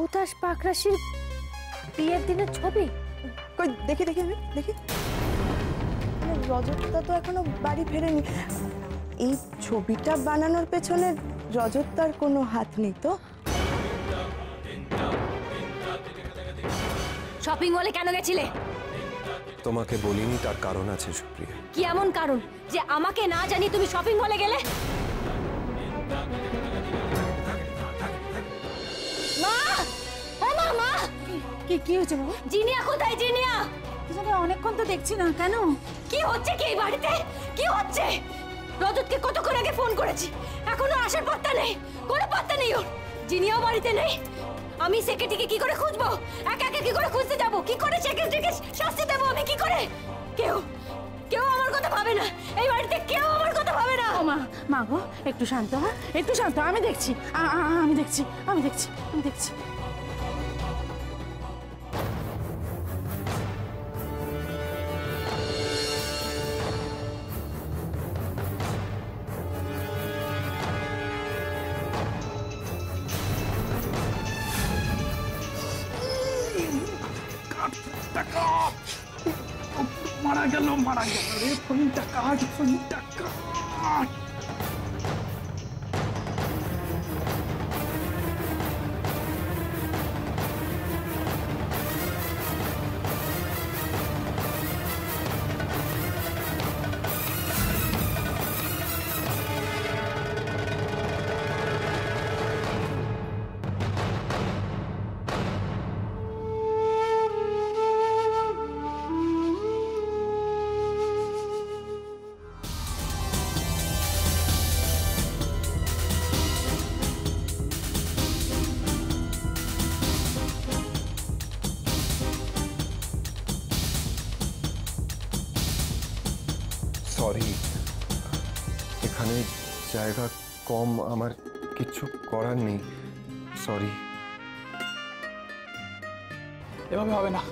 দেবদাস পাকরাশির বিয়ের দিনের ছবি। কই দেখি দেখি আমি দেখি। রজতদা তো এখনো বাড়ি ফেরেনি। এই ছবিটা বানানোর পেছনে রজতদার কোনো হাত নেই তো? শপিং মলে কেন গেছিলে? তোমাকে বলিনি, তার কারণ আছে সুপ্রিয়া। কি এমন কারণ যে আমাকে না জানি তুমি শপিং মলে গেলে? মা, ও মা, মা, কি হয়েছে বাবা? জিনিয়া কোথায়? জিনিয়া অনেকক্ষণ তো দেখছি না, কেন? কি হচ্ছে কি এই বাড়িতে? কি হচ্ছে? রজতকে কতক্ষণ আগে ফোন করেছি, এখনো আসার পাত্তা নেই, কোনো পাত্তা নেই ওর। জিনিয়াও বাড়িতে নেই। আমি সেক্রেটারিকে কি করে খুঁজবো? একা একা কি করে খুঁজতে যাবো? কি করে সেক্রেটারিকে শাস্তি দেবো আমি? কি করে? কেউ কেউ আমার কথা ভাবে না এই বাড়িতে, কেউ আমার কথা ভাবে না। ও মা, মা গো, একটু শান্ত হ, একটু শান্ত। আমি দেখছি, আমি দেখছি, আমি দেখছি, আমি দেখছি। মারা গেল রে, ফোনটা কাট, ফোনটা কাট। সরি, এখানে জায়গা কম, আমার কিছু করার নেই। সরি। এভাবে হবে না,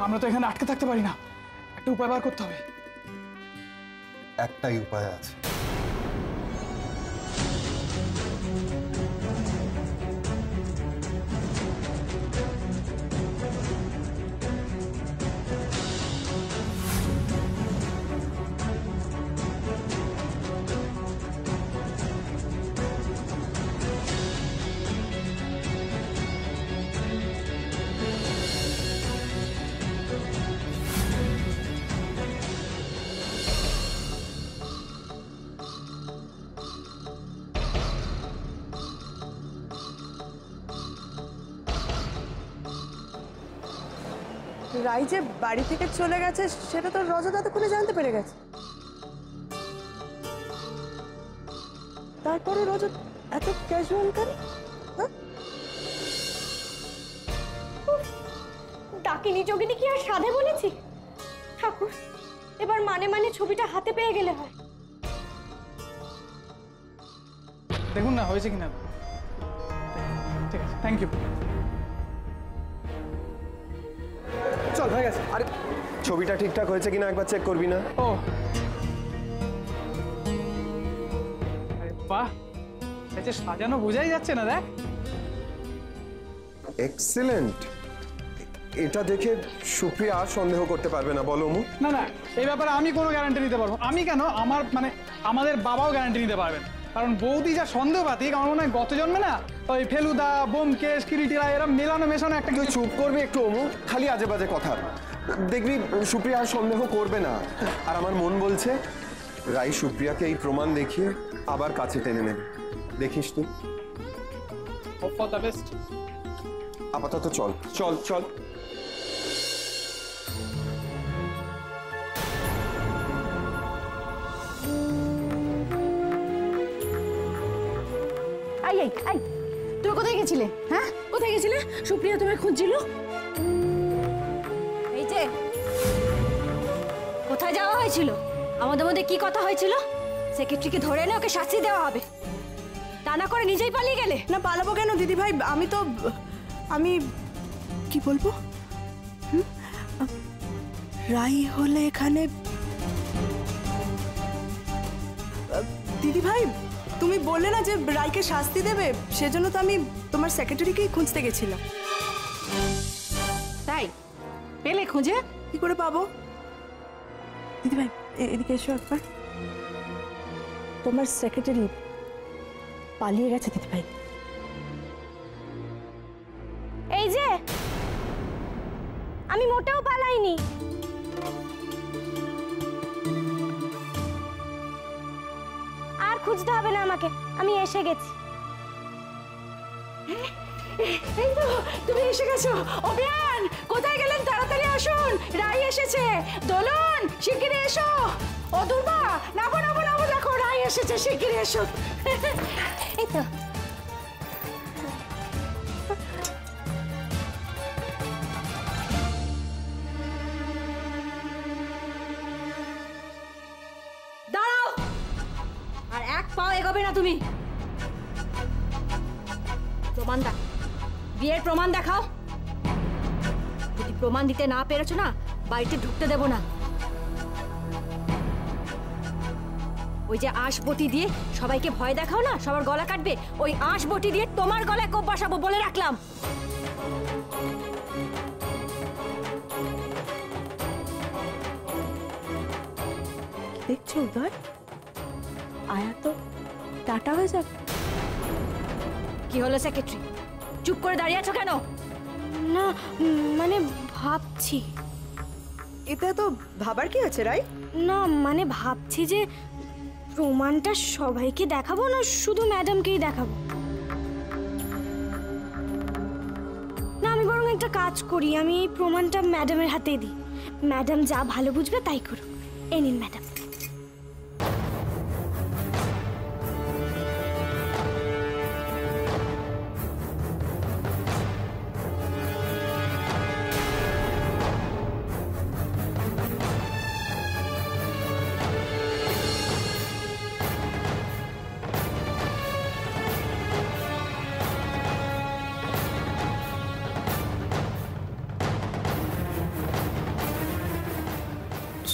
আমরা তো এখানে আটকে থাকতে পারি না, একটা উপায় বার করতে হবে। একটাই উপায় আছে। রাই যে বাড়ি থেকে চলে গেছে সেটা তো রজত এতক্ষণে জানতে পেরে গেছে। তারপরে রজত এত ক্যাজুয়াল কেন? ডাকিনি যোগিনী কি আর সাধে বলেছি? ঠাকুর, এবার মানে মানে ছবিটা হাতে পেয়ে গেলে হয়। দেখুন না হয়েছে কিনা। ঠিক আছে, থ্যাংক ইউ। চল, হয়ে গেছে। আরে ছবিটা ঠিকঠাক হয়েছে কিনা একবার চেক করবি না? ও আরে বাহ, এই যে সাজানো বোঝাই যাচ্ছে না, দেখ। এক্সিলেন্ট। এটা দেখে সুপ্রিয়া আর সন্দেহ করতে পারবে না, বলো মু? না না, এই ব্যাপারে আমি কোনো গ্যারান্টি নিতে পারবো? আমি কেন, আমার মানে আমাদের বাবাও গ্যারান্টি নিতে পারবেন। কারণ বৌদি যা সন্দেহবাতিক, আমার মনে হয় গত জন্মে না ওই ফেলুদা, বোমকেশ, কিরিটিরা এরা মেলানো মেশানো একটা তুই চুপ করবি একটু অমু, খালি আজে বাজে কথা। দেখবি সুপ্রিয়া আর সন্দেহ করবে না। আর আমার মন বলছে রাই সুপ্রিয়াকে এই প্রমাণ দেখিয়ে আবার কাছে টেনে নেবে। দেখিস তুই। Hope for the best. আপাতত চল চল চল। আই আই আই, তুমি কোথায় গেছিলে? হ্যাঁ, কোথায় গেছিলে? সুপ্রিয়া তোমায় খুঁজছিল। এই যে কোথায় যাওয়া হয়েছিল? আমাদের মধ্যে কি কথা হয়েছিল? সেক্রেটারিকে ধরে এনে ওকে শাস্তি দেওয়া হবে, তা না করে নিজেই পালিয়ে গেলে। না পালাবো কেন দিদি ভাই? আমি কি বলবো? রাই হলে এখানে দিদি ভাই তুমি বললে না যে রায়কে শাস্তি দেবে, সেজন্য তো আমি তোমার সেক্রেটারিকেই খুঁজতে গেছিলাম। তাই পেলে খুঁজে? কি করে পাবো? দিদিভাই এদিকে এসো একবার। তোমার সেক্রেটারি পালিয়ে গেছে দিদিভাই। এই যে আমি মোটেও পালাইনি। আর খুঁজতে হবে না আমাকে, আমি এসে গেছি। এই তো তুমি এসে গেছো। অভিয়ান কোথায় গেলেন? তাড়াতাড়ি আসুন, রাই এসেছে। দোলন শিগগিরই এসো। ও দুর্বা, নাবো নাবো নাবো, দেখো রাই এসেছে, শিগগিরই এসো। এই তো দাঁড়াও, আর এক পাও এগোবে না তুমি। প্রমাণ দাও, বিয়ের প্রমাণ দেখাও। যদি প্রমাণ দিতে না পেরেছো না, বাড়িতে ঢুকতে দেব না। ওই যে আঁশবটি দিয়ে সবাইকে ভয় দেখাও না, সবার গলা কাটবে, ওই আঁশবটি দিয়ে তোমার গলায় কোপ বসাবো বলে রাখলাম। দেখছো উদয়, আয়া তো টাটা হয়ে যাবে। কি হলো সেক্রেটারি, চুপ করে দাঁড়িয়ে আছো কেন? না মানে ভাবছি। এতে তো ভাবার কি আছে রাই? না মানে ভাবছি যে প্রমাণটা সবাইকে দেখাবো না শুধু ম্যাডামকেই দেখাবো। না আমি বরং একটা কাজ করি, আমি এই প্রমাণটা ম্যাডামের হাতে দিই। ম্যাডাম যা ভালো বুঝবে তাই করুক। এই নিন ম্যাডাম।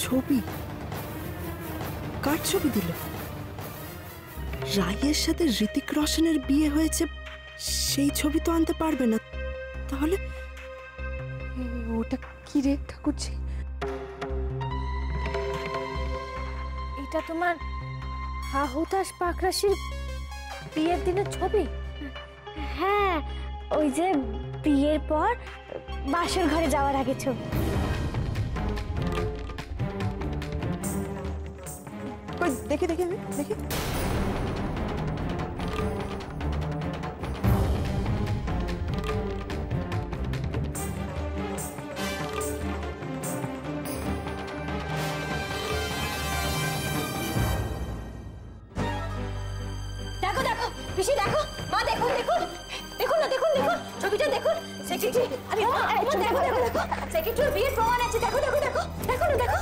ছবি? কার ছবি দিল? রায়ের সাথে ঋতিক রোশনের বিয়ে হয়েছে, সেই ছবি তো আনতে পারবে না। তাহলে ওটা কি রে ঠাকুরজি? এটা তোমার হাহুতাস পাকরাশির বিয়ের দিনের ছবি? হ্যাঁ, ওই যে বিয়ের পর বাসর ঘরে যাওয়ার আগে ছবি। দেখি দেখি আমি দেখি। দেখো দেখো পিসি, দেখো মা, দেখুন দেখুন দেখুন না, দেখুন দেখুন ছবিটা দেখুন। সেক্রেটারি দেখো দেখো দেখো, সেক্রেটারির বিয়ের প্রমাণ আছে। দেখো দেখো দেখো দেখো না, দেখো।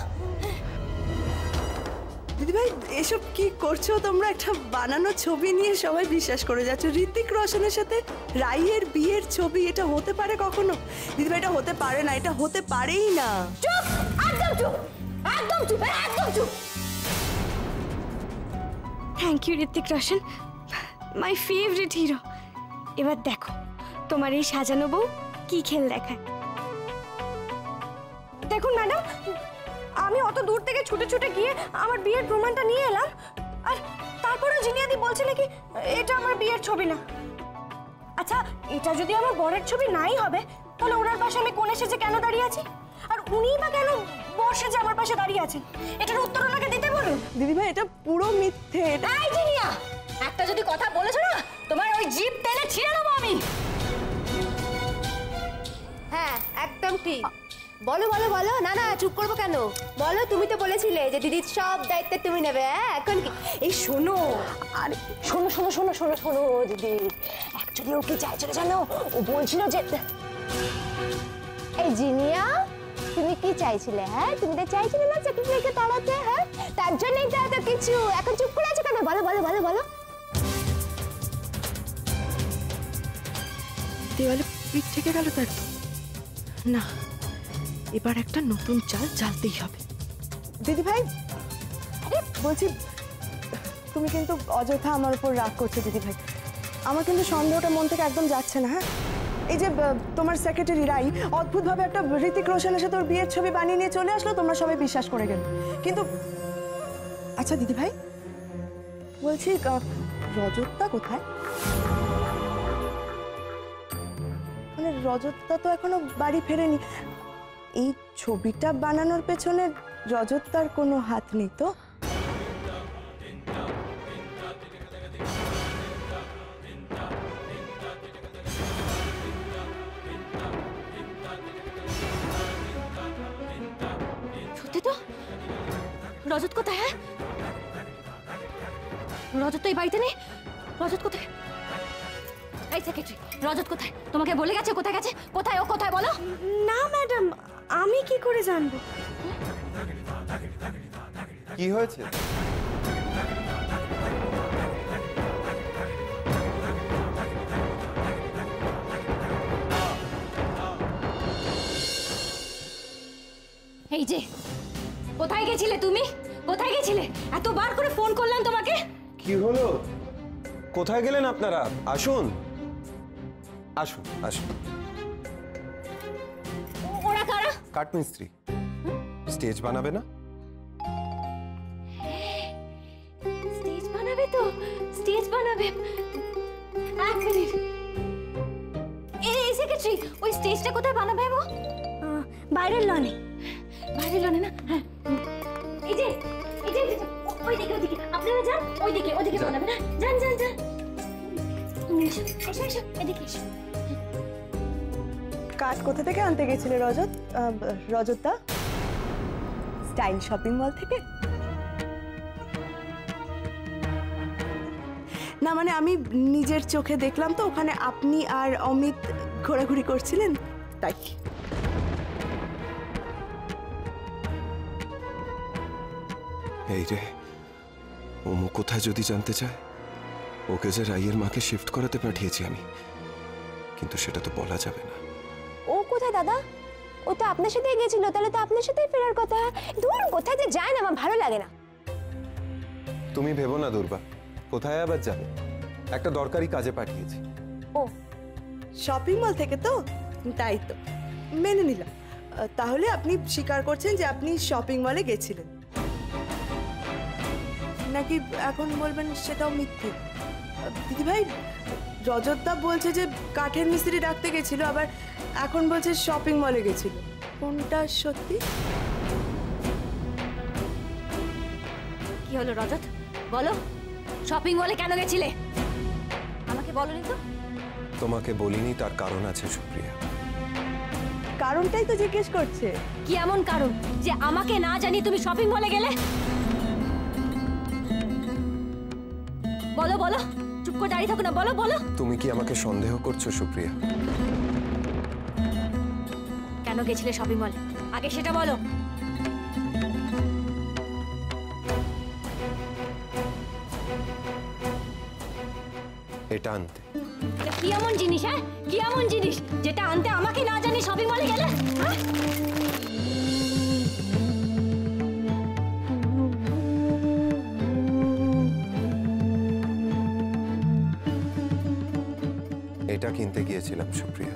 দিদিভাই এসব কি করছো তোমরা? একটা বানানো ছবি নিয়ে সবাই বিশ্বাস করে যাচ্ছ ঋতিক রোশনের সাথে রাইয়ের বিয়ের ছবি। এটা হতে পারে কখনো? দিদিভাই এটা হতে পারে না, এটা হতে পারেই না। চুপ, একদম চুপ, একদম চুপ, একদম চুপ। Thank you Hrithik Roshan, my favourite hero. এবার দেখো তোমার এই সাজানো বউ কি খেল দেখায়। দেখুন ম্যাডাম, আমি অত দূর থেকে ছুটে ছুটে গিয়ে আমার বিয়ের প্রমাণটা নিয়ে এলাম, আর তারপরেও জিনিয়াদি বলছে নাকি এটা আমার বিয়ের ছবি না। আচ্ছা, এটা যদি আমার বরের ছবি নাই হবে, তাহলে ওনার পাশে আমি কোণে সেজে কেন দাঁড়িয়ে আছি? আর উনিই বা কেন বর সেজে আমার পাশে দাঁড়িয়ে আছেন? এটার উত্তর ওনাকে দিতে বলুন। দিদিভাই এটা পুরো মিথ্যে। এটা এই জিনিয়া, একটা যদি কথা বলেছো না, তোমার ওই জিভ টেনে ছিঁড়ে নেবো আমি। হ্যাঁ একদম ঠিক। বলো বলো বলো। না না চুপ করবো কেন? বলো, তুমি তো বলেছিলে যে দিদির সব দায়িত্ব তুমি নেবে। হ্যাঁ এখন কি? এই শোনো, আর শোনো শোনো শোনো শোনো শোনো দিদি, অ্যাকচুয়ালি ও কি চাইছিল জানো? ও বলছিল যে এই জিনিয়া তুমি কি চাইছিলে? হ্যাঁ তুমি তো চাইছিলে না চাকরিকে তাড়াতে। হ্যাঁ তার জন্যই তো এত কিছু। এখন চুপ করে আছো কেন? বলো বলো বলো বলো। দেওয়ালে পিঠ থেকে গেল তো একদম। না, এবার একটা নতুন চাল জ্বালতেই হবে। দিদিভাই বলছি তুমি কিন্তু অযথা আমার উপর রাগ করছো দিদি ভাই। আমার কিন্তু সন্দেহটা মন থেকে একদম যাচ্ছে না। হ্যাঁ, এই যে তোমার সেক্রেটারি রাই অদ্ভুতভাবে একটা ঋতিক রোশনের সাথে ওর বিয়ের ছবি বানিয়ে নিয়ে চলে আসলো, তোমরা সবাই বিশ্বাস করে গেলে। কিন্তু আচ্ছা দিদি ভাই, বলছি রজতটা কোথায়? মানে রজতটা তো এখনো বাড়ি ফেরেনি। এই ছবিটা বানানোর পেছনে রজতটার কোনো হাত নেই তো? সত্যি তো? রজত কোথায়? হ্যাঁ, রজত তো এই বাড়িতে নেই। রজত কোথায়? এই সেক্রেটারি, রজত কোথায়? তোমাকে বলে গেছে কোথায় গেছে? কোথায় ও, কোথায় বলো? না ম্যাডাম, আমি কি করে জানবো? কি হয়েছে? এই যে, কোথায় গেছিলে তুমি? কোথায় গেছিলে? এতবার করে ফোন করলাম তোমাকে। কি হলো? কোথায় গেলেন আপনারা? আসুন আসুন আসুন। ওরা কারা? কাঠমিস্ত্রি। স্টেজ বানাবে না? স্টেজ বানাবে তো, স্টেজ বানাবে। এক মিনিট। এই সেক্রেটারি, ওই স্টেজটা কোথায় বানাবে গো? বাইরের লনে। বাইরে লনে না? হ্যাঁ, এই যে এই যে ওই দিকে, ওই দিকে আপনারা যান, ওই দিকে, ওদিকে বানাবে না? যান যান যান। তুমি এসো এসো এসো, এদিকে এসো। কাঠ কোথা থেকে আনতে গেছিলে রজত? রজতটা স্টাইল শপিং মল থেকে? না মানে আমি নিজের চোখে দেখলাম তো, ওখানে আপনি আর অমিত ঘোরাঘুরি করছিলেন, তাই। এই রে, ওমু কোথায় যদি জানতে চায়? ওকে যে রাইয়ের মাকে শিফট করাতে পাঠিয়েছি আমি, কিন্তু সেটা তো বলা যাবে না। ও কোথায় দাদা? ও তো আপনার সাথেই গেছিল, তাহলে তো আপনার সাথেই ফেরার কথা। দূর কোথায় যে যায় না, আমার ভালো লাগে না। তুমি ভেবো না দুর্বা, কোথায় আবার যাবে? একটা দরকারি কাজে পাঠিয়েছি। ও শপিং মল থেকে তো, তাই তো মেনে নিলাম। তাহলে আপনি স্বীকার করছেন যে আপনি শপিং মলে গেছিলেন, নাকি এখন বলবেন সেটাও মিথ্যে? দিদিভাই, রজতদা বলছে যে কাঠের মিস্ত্রি ডাকতে গেছিল, আবার এখন বলছে শপিং মলে গেছিল। কোনটা সত্যি? কি হলো রজত, বলো? শপিং মলে কেন গেছিলে? আমাকে বলনি তো। তোমাকে বলিনি, তার কারণ আছে সুপ্রিয়া। কারণটাই তো জিজ্ঞেস করছে। কি এমন কারণ যে আমাকে না জানিয়ে তুমি শপিং মলে গেলে? বলো বলো, চুপ করে দাঁড়িয়ে থাকো না, বলো বলো। তুমি কি আমাকে সন্দেহ করছো সুপ্রিয়া? কেন গেছিলে শপিং মলে? আগে সেটা বলো। এটা আনতে। এটা কি এমন জিনিস? হ্যাঁ, কি এমন জিনিস যেটা আনতে আমাকে না জানিয়ে শপিং মলে গেলে? হ্যাঁ? এটা কিনতে গিয়েছিলাম সুপ্রিয়া,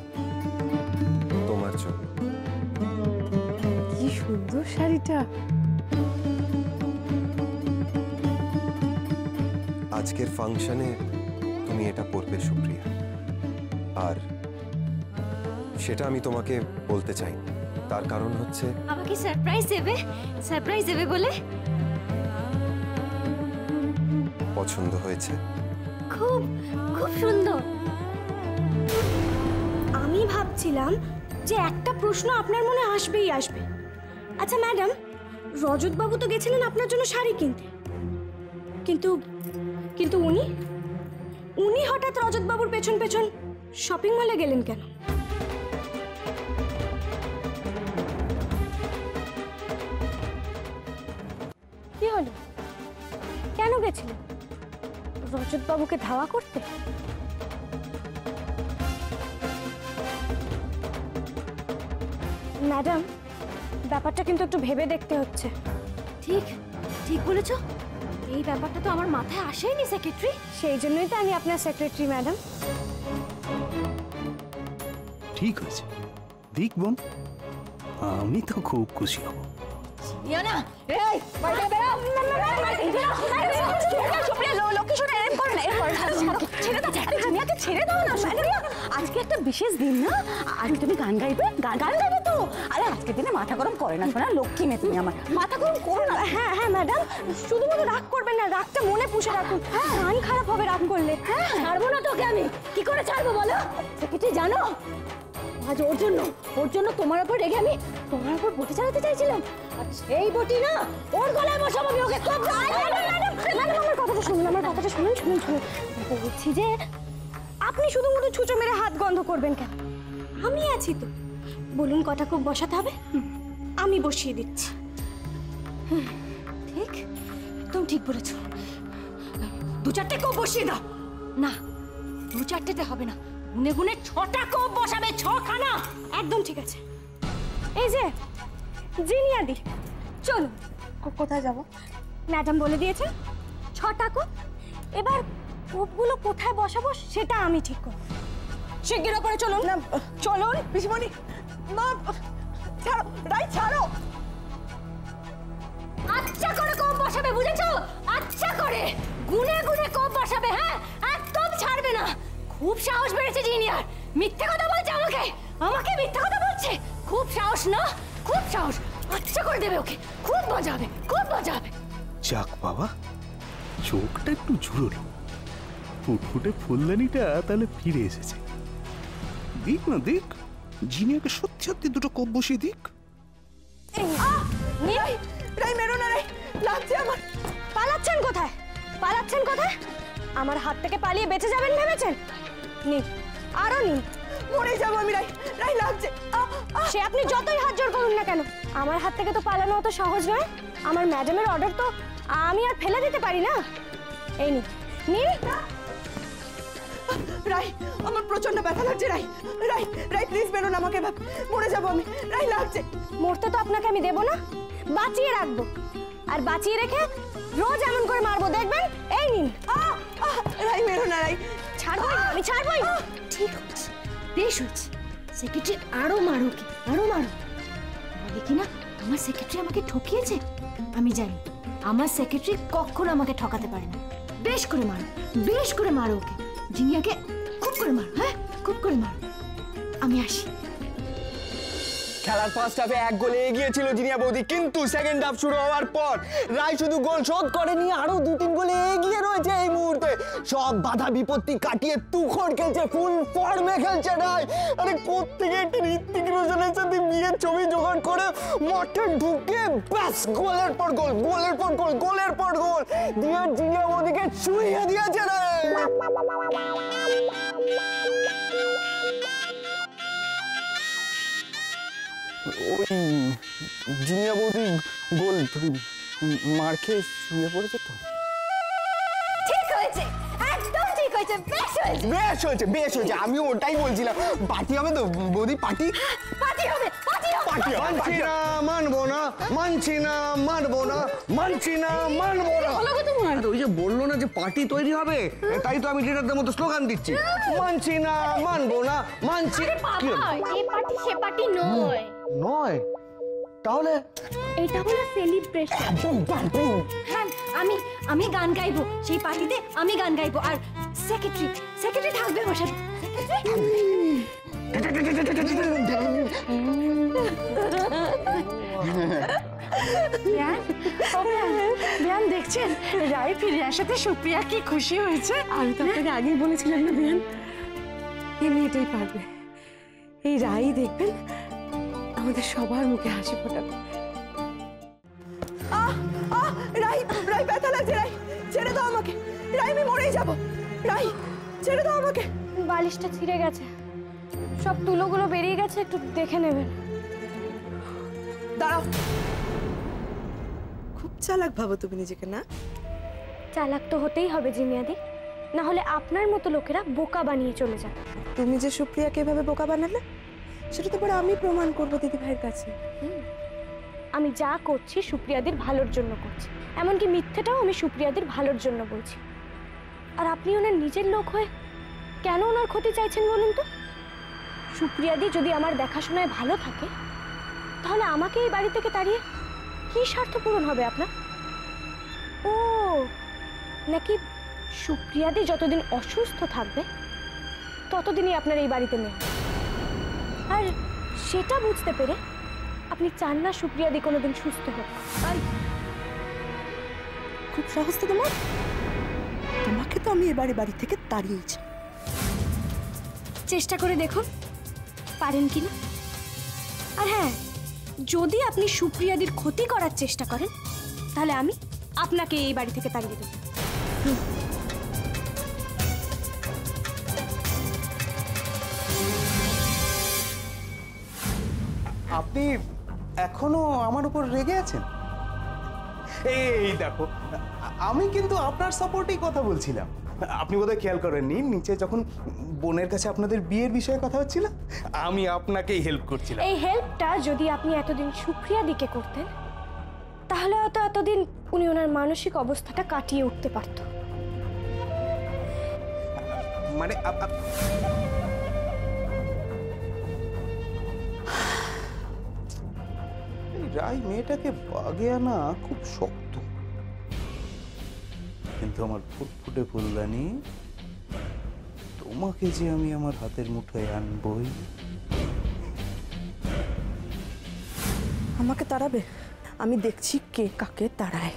তোমার জন্য। কি সুন্দর শাড়িটা। আজকের ফাংশনে তুমি এটা পরবে সুপ্রিয়া, আর সেটা আমি তোমাকে বলতে চাই। তার কারণ হচ্ছে আমাকে সারপ্রাইজ দেবে, সারপ্রাইজ দেবে বলে। পছন্দ হয়েছে? খুব খুব সুন্দর। আমি ভাবছিলাম যে একটা প্রশ্ন আপনার মনে আসবেই আসবে। আচ্ছা ম্যাডাম, রজত বাবু তো গেছিলেন আপনার জন্য শাড়ি কিনতে, কিন্তু কিন্তু উনি হঠাৎ রজত বাবুর পেছন পেছন শপিং মলে গেলেন কেন? কি হলো? কেন গেছিলেন? রজত বাবুকে ধাওয়া করতে? ম্যাডাম, ব্যাপারটা কিন্তু একটু ভেবে দেখতে হচ্ছে। ঠিক ঠিক বলেছো। এই ব্যাপারটা তো আমার মাথায় আসেইনি সেক্রেটারি। সেই জন্যই তো আমি আপনার সেক্রেটারি ম্যাডাম। ঠিক আছে, দিক বোন, আমি তো খুব খুশি হব। ইয়ানা এই বাইরে বেরো, সুপ্রিয়া লক্ষ্মী শুনে এরকম করে না, এরকম ছেড়ে দাও, জিনিয়াকে ছেড়ে দাও না সুপ্রিয়া। আজকে একটা বিশেষ দিন না, আর তুমি গান গাইবে, গান গাইবে তো। আরে আজকের দিনে মাথা গরম করে না শোনা, লক্ষ্মী মেয়ে তুমি আমার, মাথা গরম করো না। হ্যাঁ হ্যাঁ ম্যাডাম, শুধুমাত্র রাগ করবেন না, রাগটা মনে পুষে রাখুন, গান খারাপ হবে রাগ করলে। হ্যাঁ ছাড়বো না তোকে আমি, কি করে ছাড়বো বলো? সেক্রেটারি জানো, আজ ওর জন্য তোমার উপর রেগে আমি তোমার উপর বটি চালাতে চাইছিলাম, আর সেই বটি না ওর গলায় বসাবো আমি ওকে। ম্যাডাম আমার কথাটা শুনুন, আমার কথাটা শুনুন শুনুন শুনুন। বলছি যে আপনি শুধুমাত্র ছুঁচো মেরে হাত গন্ধ করবেন কেন? আমি আছি তো। বলুন কটা কোপ বসাতে হবে, আমি বসিয়ে দিচ্ছি। ঠিক, একদম ঠিক বলেছো। 2-4টে কোপ বসিয়ে দাও। না 2-4টেতে হবে না, গুনে গুনে 6টা কোপ বসাবে, 6খানা। একদম ঠিক আছে। এই যে জিনিয়াদি, চলুন। কোথায় যাব? ম্যাডাম বলে দিয়েছেন 6টা কোপ। এবার কোপগুলো কোথায় বসাবো সেটা আমি ঠিক করব। শিগগির করে চলুন না, চলুন। পিসমণি, মা ছাড়ো, রাই ছাড়ো। আচ্ছা করে কোপ বসাবে, বুঝেছো? আচ্ছা করে গুনে গুনে কোপ বসাবে। হ্যাঁ, একদম ছাড়বে না। খুব সাহস বেড়েছে জিনিয়ার, মিথ্যে কথা বলছে আমাকে, মিথ্যে কথা বলছে। খুব সাহস না, খুব সাহস। আচ্ছা করে দেবে ওকে, খুব মজা হবে, খুব মজা হবে। যাক বাবা, চোখটা একটু ঝুরলো, ফুটফুটে ফুলদানিটা তাহলে ফিরে এসেছে। দিক না দিক, জিনিয়াকে সত্যি সত্যি দুটো কোপ বসিয়ে দিক। রাই মেরো না, রাই লাগছে আমার। পালাচ্ছেন কোথায়? পালাচ্ছেন কোথায়? আমার হাত থেকে পালিয়ে বেঁচে যাবেন ভেবেছেন? নিন, আরো নিন। মরে যাবো আমি। রাই, রাই লাগছে। সে আপনি যতই হাত জোর করুন না কেন, আমার হাত থেকে তো পালানো অত সহজ নয়। আমার ম্যাডামের অর্ডার তো আমি আর ফেলে দিতে পারি না। এই নিন, নিন। রাই, আমার প্রচন্ড ব্যথা লাগছে। রাই, রাই, রাই প্লিজ বেরো না, আমাকে মরে যাবো আমি। রাই লাগছে। মরতে তো আপনাকে আমি দেবো না, বাঁচিয়ে রাখবো। আর বাঁচিয়ে রেখে রোজ এমন করে মারবো, দেখবেন। এই নিন। রাই মেরো না, রাই ছাড়বই না, আমি ছাড়বই না। ঠিক হচ্ছে, বেশ হচ্ছে। সেক্রেটারি আরো মারো, কি আরো মারো। বলে কিনা আমার সেক্রেটারি আমাকে ঠকিয়েছে। আমি জানি আমার সেক্রেটারি কখনো আমাকে ঠকাতে পারে না। বেশ করে মারো, বেশ করে মারো ওকে। জিনিয়াকে খুব করে মারো, হ্যাঁ খুব করে মারো। আমি আসি। খেলার ফার্স্ট হাফে 1 গোলে এগিয়ে ছিল জিনিয়া বৌদি, কিন্তু সেকেন্ড হাফ শুরু হওয়ার পর রায় শুধু গোল শোধ করেনি, আরো 2-3 গোলে এগিয়ে রয়েছে এই মুহূর্তে। সব বাধা বিপত্তি কাটিয়ে তুখড় খেলছে, ফুল ফর্মে খেলছে রায়। আরে কোত্থেকে একটা ঋত্বিক রোশনের সাথে বিয়ের ছবি জোগাড় করে মাঠে ঢুকে ব্যাস গোলের পর গোল, গোলের পর গোল, গোলের পর গোল দিয়ে জিনিয়া বৌদিকে ছুঁয়ে দিয়েছে রে। ওই জিনিয়া বৌদি গোল মার খেয়ে শুয়ে পড়েছে তো। ঠিক হয়েছে, একদম ঠিক হয়েছে, বেশ হয়েছে। বেশ হয়েছে, বেশ হয়েছে, আমি ওটাই বলছিলাম। পার্টি হবে তো বৌদি? পার্টি পার্টি হবে, পার্টি হবে। মানছি না, মানবো না, মানছি না, মানবো না, মানছি না, মানবো না। ওই যে বললো না যে পার্টি তৈরি হবে, তাই তো আমি লিডারদের মতো স্লোগান দিচ্ছি। মানছি না, মানবো না, মানছি। কি হলো? এই পার্টি সে পার্টি নয়। নয় তাহলে এটা হলো সেলিব্রেশন। হ্যাঁ, আমি গান গাইবো সেই পার্টিতে, আমি গান গাইবো। আর সেক্রেটারি থাকবে আমার সাথে। বিয়ান দেখছেন রায় ফিরে আসাতে সুপ্রিয়া কি খুশি হয়েছে। আমি তো আপনাকে আগেই বলেছিলাম না বিয়ান, এই মেয়েটাই পারবে। এই রায় দেখবেন আমাদের সবার মুখে হাসি ফোটাবে। রাই, রাই ব্যথা লাগছে। রাই ছেড়ে দাও আমাকে। রাই আমি মরেই যাবো। রাই ছেড়ে দাও আমাকে। বালিশটা ছিঁড়ে গেছে, সব তুলোগুলো বেরিয়ে গেছে, একটু দেখে নেবেন। দাঁড়াও। খুব চালাক ভাবো তুমি নিজেকে না? চালাক তো হতেই হবে জিনিয়াদি, না হলে আপনার মতো লোকেরা বোকা বানিয়ে চলে যাবে। তুমি যে সুপ্রিয়াকে এভাবে বোকা বানালে সেটা তো পরে আমি প্রমাণ করবো দিদি ভাইয়ের কাছে। আমি যা করছি সুপ্রিয়াদের ভালোর জন্য করছি, এমনকি মিথ্যেটাও আমি সুপ্রিয়াদের ভালোর জন্য বলছি। আর আপনি ওনার নিজের লোক হয়ে কেন ওনার ক্ষতি চাইছেন বলুন তো? সুপ্রিয়াদি যদি আমার দেখাশোনায় ভালো থাকে তাহলে আমাকে এই বাড়ি থেকে তাড়িয়ে কি স্বার্থ পূরণ হবে আপনার? ও নাকি সুপ্রিয়াদি যতদিন অসুস্থ থাকবে ততদিনই আপনার এই বাড়িতে নেই। আর সেটা বুঝতে পেরে আপনি চান না সুপ্রিয়াদি কোনোদিন সুস্থ হোক। আর খুব সাহস তো তোমার, তোমাকে তো আমি এবারে বাড়ি থেকে তাড়িয়েছি। চেষ্টা করে দেখুন পারেন কিনা। আর হ্যাঁ, যদি আপনি সুপ্রিয়াদির ক্ষতি করার চেষ্টা করেন তাহলে আমি আপনাকে এই বাড়ি থেকে তাড়িয়ে দেব। আপনি এখনো আমার উপর রেগে আছেন? এই দেখো, আমি কিন্তু আপনার সাপোর্টেই কথা বলছিলাম। আপনি বোধহয় খেয়াল করেননি, নিচে যখন বোনের কাছে আপনাদের বিয়ের বিষয়ে কথা হচ্ছিল, আমি আপনাকেই হেল্প করছিলাম। এই হেল্পটা যদি আপনি এতদিন সুপ্রিয়াদিকে করতেন তাহলে হয়তো এতদিন উনি ওনার মানসিক অবস্থাটা কাটিয়ে উঠতে পারত। মানে রাই মেয়েটাকে বাগে আনা খুব শক্ত, কিন্তু আমার ফুটফুটে ফুলদানি, তোমাকে যে আমি আমার হাতের মুঠোয় আনবই। আমাকে তাড়াবে? আমি দেখছি কে কাকে তাড়ায়।